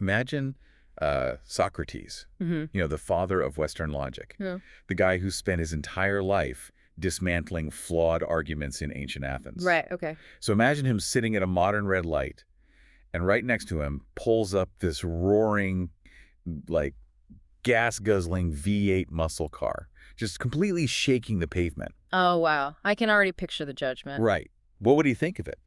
Imagine Socrates, the father of Western logic, Yeah. the guy who spent his entire life dismantling flawed arguments in ancient Athens. Right, okay. So imagine him sitting at a modern red light, and right next to him pulls up this roaring, like, gas-guzzling V8 muscle car, just completely shaking the pavement. Oh, wow. I can already picture the judgment. Right. What would he think of it?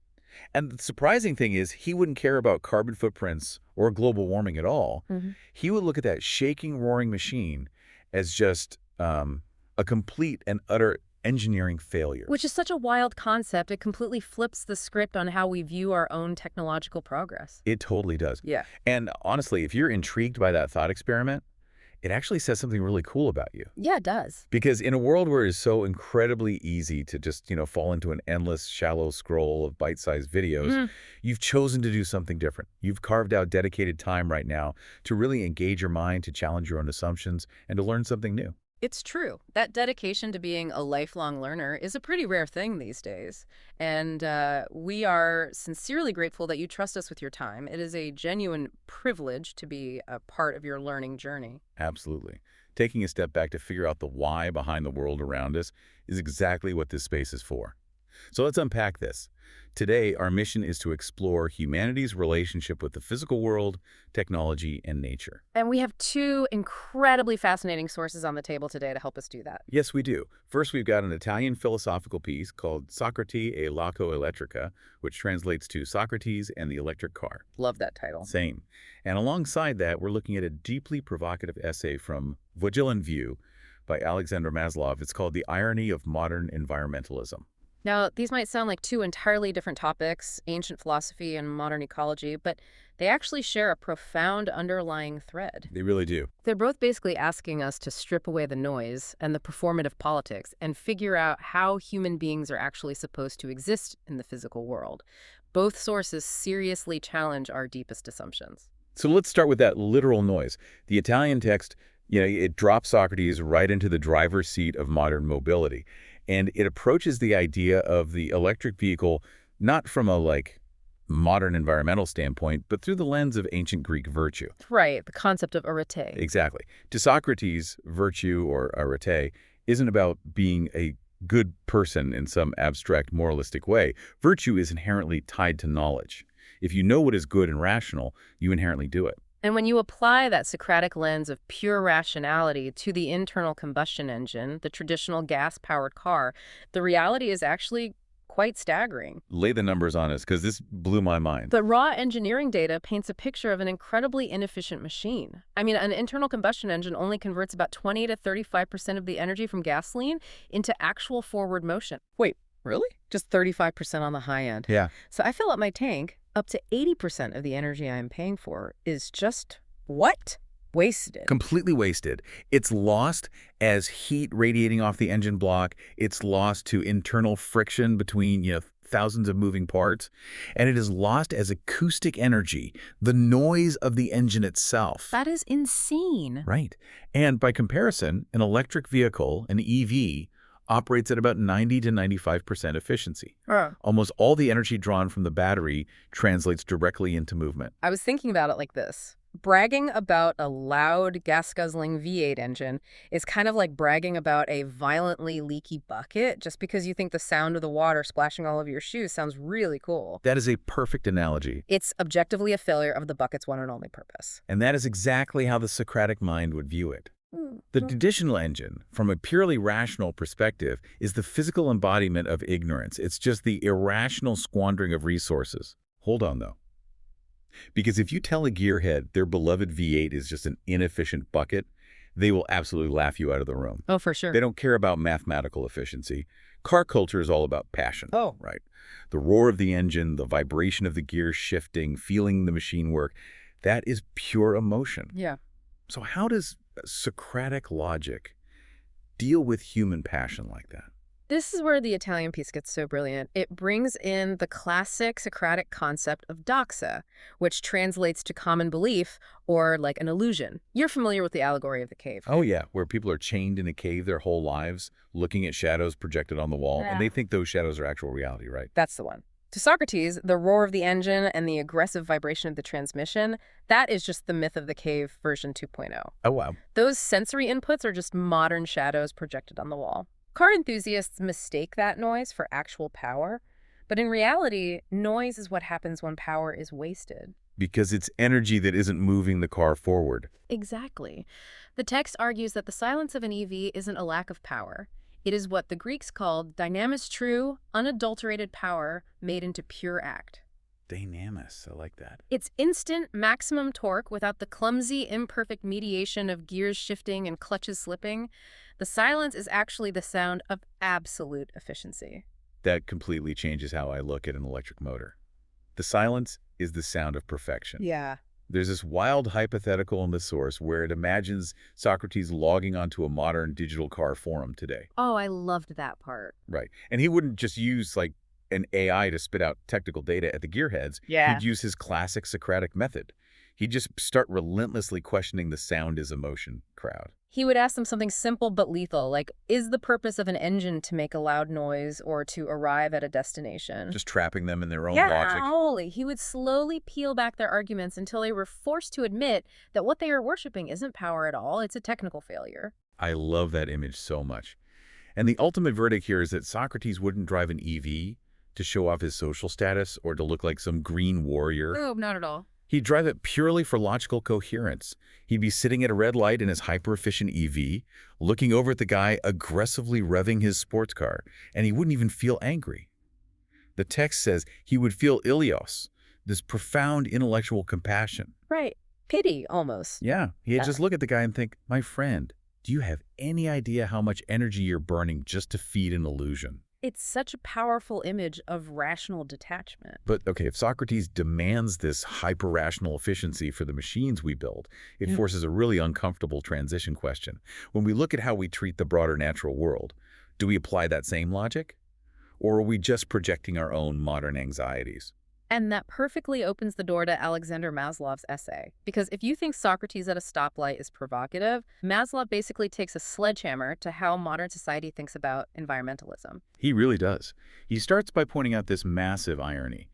And the surprising thing is he wouldn't care about carbon footprints or global warming at all. He would look at that shaking, roaring machine as just a complete and utter engineering failure. Which is such a wild concept. It completely flips the script on how we view our own technological progress. It totally does. Yeah. And honestly, if you're intrigued by that thought experiment, it actually says something really cool about you. Yeah, it does. Because in a world where it's so incredibly easy to just, fall into an endless, shallow scroll of bite-sized videos, you've chosen to do something different. You've carved out dedicated time right now to really engage your mind, to challenge your own assumptions, and to learn something new. It's true. That dedication to being a lifelong learner is a pretty rare thing these days. And we are sincerely grateful that you trust us with your time. It is a genuine privilege to be a part of your learning journey. Absolutely. Taking a step back to figure out the why behind the world around us is exactly what this space is for. So let's unpack this. Today, our mission is to explore humanity's relationship with the physical world, technology, and nature. And we have two incredibly fascinating sources on the table today to help us do that. Yes, we do. First, we've got an Italian philosophical piece called Socrates e l'auto elettrica, which translates to Socrates and the electric car. Love that title. Same. And alongside that, we're looking at a deeply provocative essay from Vigilant View by Aleksandr Maslov. It's called The Irony of Environmentalism. Now, these might sound like two entirely different topics, ancient philosophy and modern ecology, but they actually share a profound underlying thread. They really do. They're both basically asking us to strip away the noise and the performative politics and figure out how human beings are actually supposed to exist in the physical world. Both sources seriously challenge our deepest assumptions. So let's start with that literal noise. The Italian text, it drops Socrates right into the driver's seat of modern mobility. And it approaches the idea of the electric vehicle not from a, modern environmental standpoint, but through the lens of ancient Greek virtue. Right, the concept of arete. Exactly. To Socrates, virtue, or arete, isn't about being a good person in some abstract moralistic way. Virtue is inherently tied to knowledge. If you know what is good and rational, you inherently do it. And when you apply that Socratic lens of pure rationality to the internal combustion engine, the traditional gas-powered car, the reality is actually quite staggering. Lay the numbers on us, because this blew my mind. The raw engineering data paints a picture of an incredibly inefficient machine. I mean, an internal combustion engine only converts about 20 to 35% of the energy from gasoline into actual forward motion. Wait, really? Just 35% on the high end. Yeah. So I fill up my tank. Up to 80% of the energy I'm paying for is just, what? Wasted. Completely wasted. It's lost as heat radiating off the engine block. It's lost to internal friction between, thousands of moving parts. And it is lost as acoustic energy, the noise of the engine itself. That is insane. Right. And by comparison, an electric vehicle, an EV, operates at about 90 to 95% efficiency. Almost all the energy drawn from the battery translates directly into movement. I was thinking about it like this. Bragging about a loud, gas-guzzling V8 engine is kind of like bragging about a violently leaky bucket just because you think the sound of the water splashing all over your shoes sounds really cool. That is a perfect analogy. It's objectively a failure of the bucket's one and only purpose. And that is exactly how the Socratic mind would view it. The traditional engine, from a purely rational perspective, is the physical embodiment of ignorance. It's just the irrational squandering of resources. Hold on, though. Because if you tell a gearhead their beloved V8 is just an inefficient bucket, they will absolutely laugh you out of the room. Oh, for sure. They don't care about mathematical efficiency. Car culture is all about passion. Oh. Right. The roar of the engine, the vibration of the gears shifting, feeling the machine work, that is pure emotion. Yeah. So how does Socratic logic deal with human passion like that? This is where the Italian piece gets so brilliant. It brings in the classic Socratic concept of doxa, which translates to common belief or like an illusion. You're familiar with the allegory of the cave. Oh, yeah, where people are chained in a cave their whole lives, looking at shadows projected on the wall, and they think those shadows are actual reality, right? That's the one. To Socrates, the roar of the engine and the aggressive vibration of the transmission, that is just the myth of the cave version 2.0. Oh, wow. Those sensory inputs are just modern shadows projected on the wall. Car enthusiasts mistake that noise for actual power, but in reality, noise is what happens when power is wasted. Because it's energy that isn't moving the car forward. Exactly. The text argues that the silence of an EV isn't a lack of power. It is what the Greeks called dynamis, true, unadulterated power made into pure act. Dynamis, I like that. It's instant, maximum torque without the clumsy, imperfect mediation of gears shifting and clutches slipping. The silence is actually the sound of absolute efficiency. That completely changes how I look at an electric motor. The silence is the sound of perfection. Yeah. There's this wild hypothetical in the source where it imagines Socrates logging onto a modern digital car forum today. Oh, I loved that part. Right. And he wouldn't just use, like, an AI to spit out technical data at the gearheads. Yeah. He'd use his classic Socratic method. He'd just start relentlessly questioning the sound is emotion crowd. He would ask them something simple but lethal, like, is the purpose of an engine to make a loud noise or to arrive at a destination? Just trapping them in their own Yeah, logic. holy. He would slowly peel back their arguments until they were forced to admit that what they are worshiping isn't power at all, it's a technical failure. I love that image so much. And the ultimate verdict here is that Socrates wouldn't drive an EV to show off his social status or to look like some green warrior. Oh, not at all. He'd drive it purely for logical coherence. He'd be sitting at a red light in his hyper-efficient EV, looking over at the guy aggressively revving his sports car, and he wouldn't even feel angry. The text says he would feel ilios, this profound intellectual compassion. Right. Pity, almost. Yeah, he'd just look at the guy and think, my friend, do you have any idea how much energy you're burning just to feed an illusion? It's such a powerful image of rational detachment. But, okay, if Socrates demands this hyper-rational efficiency for the machines we build, it forces a really uncomfortable transition question. When we look at how we treat the broader natural world, do we apply that same logic? Or are we just projecting our own modern anxieties? And that perfectly opens the door to Aleksandr Maslov's essay. Because if you think Socrates at a stoplight is provocative, Maslov basically takes a sledgehammer to how modern society thinks about environmentalism. He really does. He starts by pointing out this massive irony.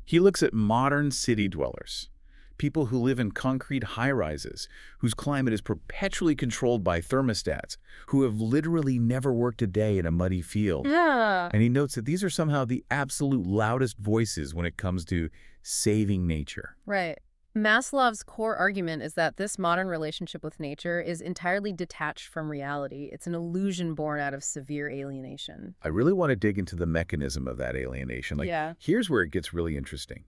He looks at modern city dwellers, people who live in concrete high-rises, whose climate is perpetually controlled by thermostats, who have literally never worked a day in a muddy field. Yeah. And he notes that these are somehow the absolute loudest voices when it comes to saving nature. Right. Maslov's core argument is that this modern relationship with nature is entirely detached from reality. It's an illusion born out of severe alienation. I really want to dig into the mechanism of that alienation. Yeah. Here's where it gets really interesting.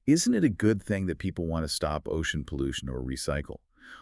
Isn't it a good thing that people want to stop ocean pollution or recycle?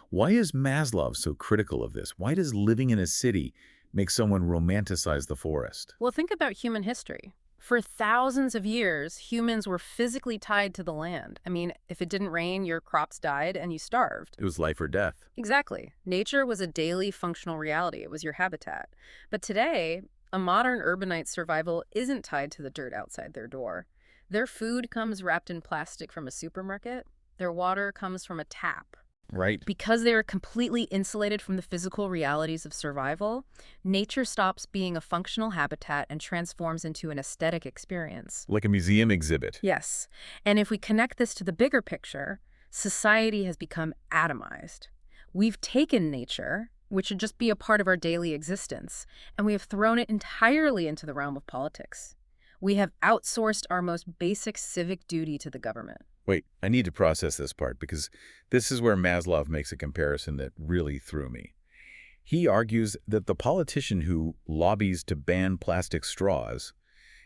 Why is Maslov so critical of this? Why does living in a city make someone romanticize the forest? Well, think about human history. For thousands of years, humans were physically tied to the land. I mean, if it didn't rain, your crops died and you starved. It was life or death. Exactly. Nature was a daily functional reality. It was your habitat. But today, a modern urbanite's survival isn't tied to the dirt outside their door. Their food comes wrapped in plastic from a supermarket. Their water comes from a tap. Right. Because they are completely insulated from the physical realities of survival, nature stops being a functional habitat and transforms into an aesthetic experience. Like a museum exhibit. Yes. And if we connect this to the bigger picture, society has become atomized. We've taken nature, which should just be a part of our daily existence, and we have thrown it entirely into the realm of politics. We have outsourced our most basic civic duty to the government. Wait, I need to process this part because this is where Maslov makes a comparison that really threw me. He argues that the politician who lobbies to ban plastic straws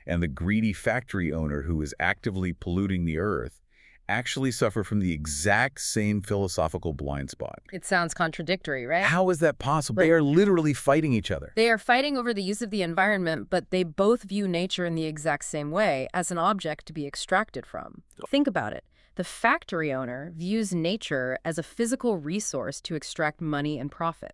and the greedy factory owner who is actively polluting the earth actually suffer from the exact same philosophical blind spot. It sounds contradictory, right? How is that possible? They are literally fighting each other. They are fighting over the use of the environment, but they both view nature in the exact same way, as an object to be extracted from. Think about it. The factory owner views nature as a physical resource to extract money and profit.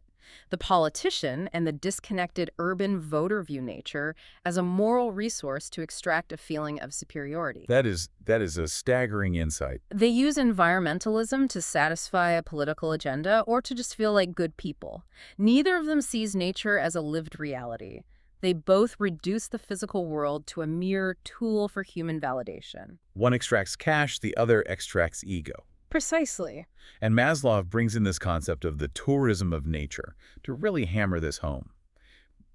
The politician and the disconnected urban voter view nature as a moral resource to extract a feeling of superiority. That is a staggering insight. They use environmentalism to satisfy a political agenda or to just feel like good people. Neither of them sees nature as a lived reality. They both reduce the physical world to a mere tool for human validation. One extracts cash, the other extracts ego. Precisely. And Maslov brings in this concept of the tourism of nature to really hammer this home.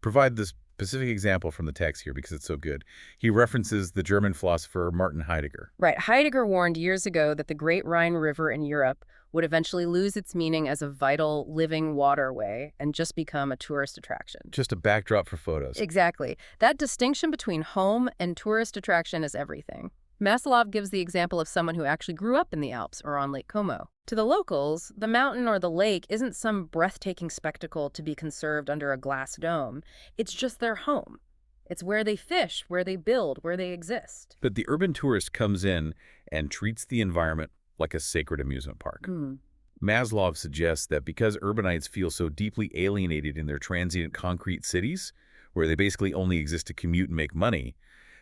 Provide this specific example from the text here because it's so good. He references the German philosopher Martin Heidegger. Right. Heidegger warned years ago that the great Rhine River in Europe would eventually lose its meaning as a vital, living waterway and just become a tourist attraction. Just a backdrop for photos. Exactly. That distinction between home and tourist attraction is everything. Maslov gives the example of someone who actually grew up in the Alps or on Lake Como. To the locals, the mountain or the lake isn't some breathtaking spectacle to be conserved under a glass dome. It's just their home. It's where they fish, where they build, where they exist. But the urban tourist comes in and treats the environment like a sacred amusement park. Maslov suggests that because urbanites feel so deeply alienated in their transient concrete cities, where they basically only exist to commute and make money,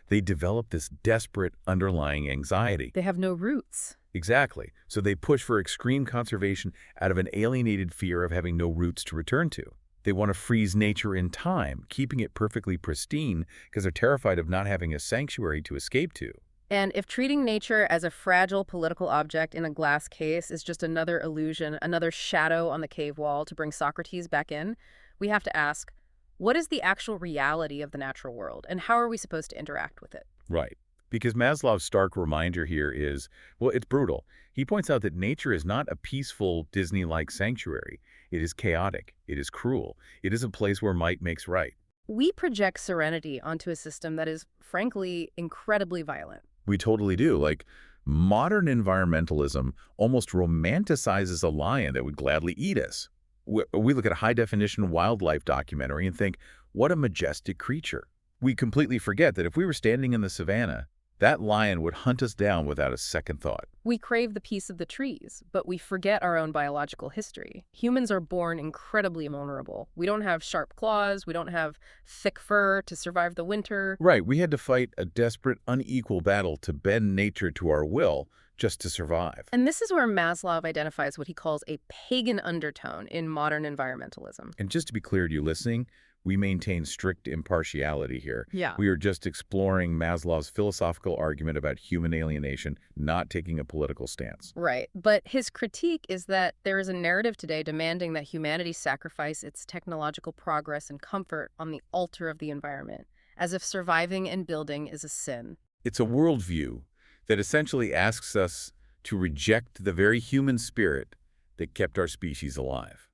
they develop this desperate underlying anxiety. They have no roots. Exactly. So they push for extreme conservation out of an alienated fear of having no roots to return to. They want to freeze nature in time, keeping it perfectly pristine because they're terrified of not having a sanctuary to escape to. And if treating nature as a fragile political object in a glass case is just another illusion, another shadow on the cave wall to bring Socrates back in, we have to ask, what is the actual reality of the natural world, and how are we supposed to interact with it? Right. Because Maslov's stark reminder here is, well, it's brutal. He points out that nature is not a peaceful, Disney-like sanctuary. It is chaotic. It is cruel. It is a place where might makes right. We project serenity onto a system that is, frankly, incredibly violent. We totally do. Like, modern environmentalism almost romanticizes a lion that would gladly eat us. We look at a high-definition wildlife documentary and think, what a majestic creature. We completely forget that if we were standing in the savannah, that lion would hunt us down without a second thought. We crave the peace of the trees, but we forget our own biological history. Humans are born incredibly vulnerable. We don't have sharp claws, we don't have thick fur to survive the winter. Right, we had to fight a desperate, unequal battle to bend nature to our will just to survive. And this is where Maslov identifies what he calls a pagan undertone in modern environmentalism. And just to be clear to you listening, we maintain strict impartiality here. Yeah. We are just exploring Maslov's philosophical argument about human alienation, not taking a political stance. Right. But his critique is that there is a narrative today demanding that humanity sacrifice its technological progress and comfort on the altar of the environment, as if surviving and building is a sin. It's a worldview that essentially asks us to reject the very human spirit that kept our species alive.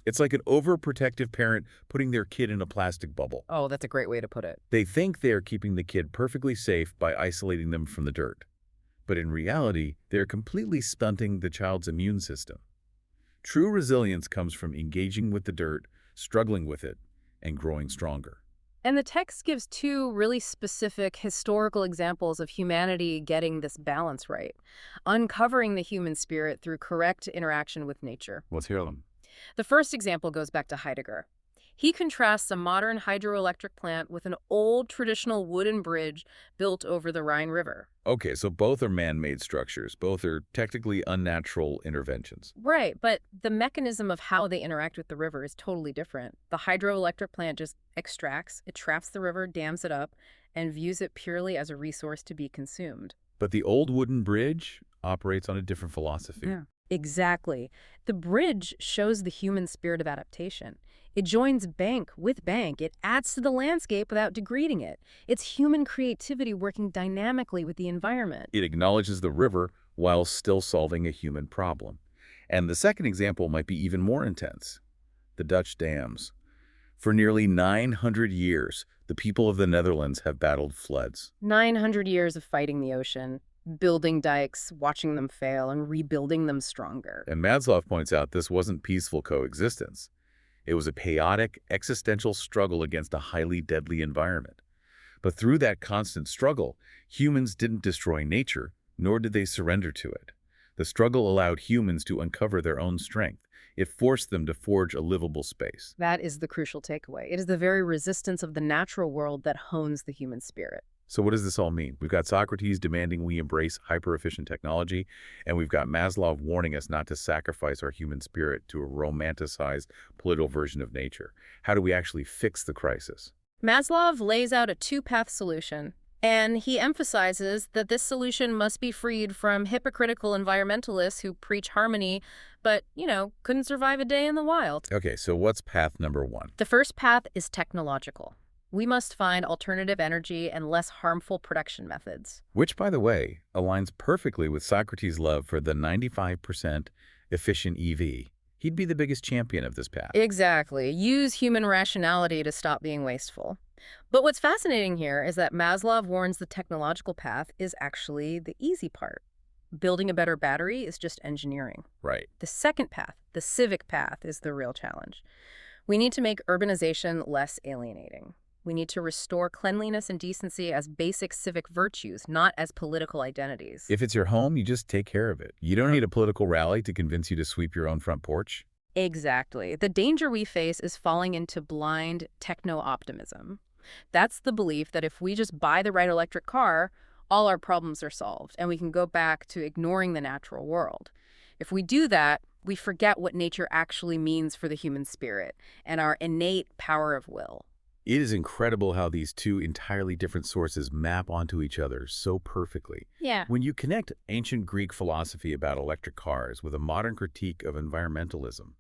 It's like an overprotective parent putting their kid in a plastic bubble. Oh, that's a great way to put it. They think they are keeping the kid perfectly safe by isolating them from the dirt. But in reality, they are completely stunting the child's immune system. True resilience comes from engaging with the dirt, struggling with it, and growing stronger. And the text gives two really specific historical examples of humanity getting this balance right, uncovering the human spirit through correct interaction with nature. Let's hear them. The first example goes back to Heidegger. He contrasts a modern hydroelectric plant with an old traditional wooden bridge built over the Rhine River. Okay, so both are man-made structures. Both are technically unnatural interventions. Right, but the mechanism of how they interact with the river is totally different. The hydroelectric plant just extracts, it traps the river, dams it up, and views it purely as a resource to be consumed. But the old wooden bridge operates on a different philosophy. Yeah. Exactly. The bridge shows the human spirit of adaptation. It joins bank with bank. It adds to the landscape without degrading it. It's human creativity working dynamically with the environment. It acknowledges the river while still solving a human problem. And the second example might be even more intense. The Dutch dams. For nearly 900 years, the people of the Netherlands have battled floods. 900 years of fighting the ocean, building dikes, watching them fail, and rebuilding them stronger. And Maslov points out this wasn't peaceful coexistence. It was a chaotic, existential struggle against a highly deadly environment. But through that constant struggle, humans didn't destroy nature, nor did they surrender to it. The struggle allowed humans to uncover their own strength. It forced them to forge a livable space. That is the crucial takeaway. It is the very resistance of the natural world that hones the human spirit. So what does this all mean? We've got Socrates demanding we embrace hyper-efficient technology, and we've got Maslov warning us not to sacrifice our human spirit to a romanticized political version of nature. How do we actually fix the crisis? Maslov lays out a two-path solution, and he emphasizes that this solution must be freed from hypocritical environmentalists who preach harmony, but, couldn't survive a day in the wild. Okay, so what's path number 1? The first path is technological. We must find alternative energy and less harmful production methods. Which, by the way, aligns perfectly with Socrates' love for the 95% efficient EV. He'd be the biggest champion of this path. Exactly. Use human rationality to stop being wasteful. But what's fascinating here is that Maslov warns the technological path is actually the easy part. Building a better battery is just engineering. Right. The second path, the civic path, is the real challenge. We need to make urbanization less alienating. We need to restore cleanliness and decency as basic civic virtues, not as political identities. If it's your home, you just take care of it. You don't need a political rally to convince you to sweep your own front porch. Exactly. The danger we face is falling into blind techno-optimism. That's the belief that if we just buy the right electric car, all our problems are solved, and we can go back to ignoring the natural world. If we do that, we forget what nature actually means for the human spirit and our innate power of will. It is incredible how these two entirely different sources map onto each other so perfectly. Yeah. When you connect ancient Greek philosophy about electric cars with a modern critique of environmentalism,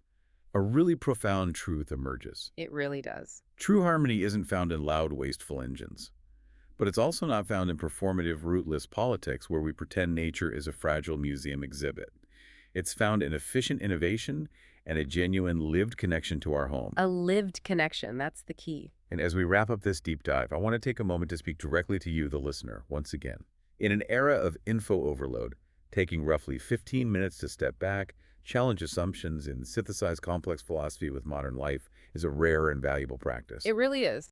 a really profound truth emerges. It really does. True harmony isn't found in loud, wasteful engines. But it's also not found in performative, rootless politics where we pretend nature is a fragile museum exhibit. It's found in efficient innovation and a genuine lived connection to our home. A lived connection, that's the key. And as we wrap up this deep dive, I want to take a moment to speak directly to you, the listener, once again. In an era of info overload, taking roughly 15 minutes to step back, challenge assumptions, and synthesize complex philosophy with modern life is a rare and valuable practice. It really is.